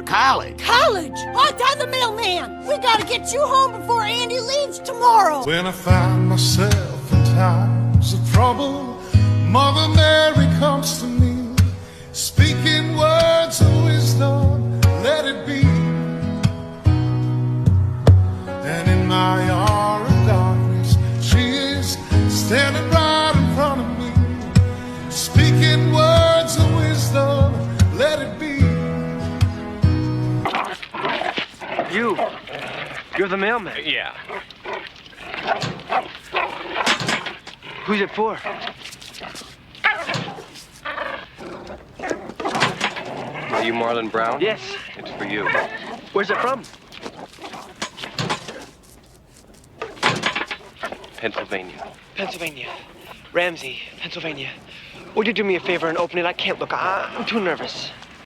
college. College? Hot the mailman! We gotta get you home before Andy leaves tomorrow! When I find myself in times of trouble, Mother Mary comes to me, speaking words of wisdom, let it be. And in my hour of darkness, she is standing right in front of me, speaking words of wisdom, let it be. You're the mailman. Yeah. Who's it for? Are you Marlon Brown? Yes. It's for you. Where's it from? Pennsylvania. Pennsylvania. Ramsey, Pennsylvania. Would you do me a favor and open it? I can't look. I'm too nervous.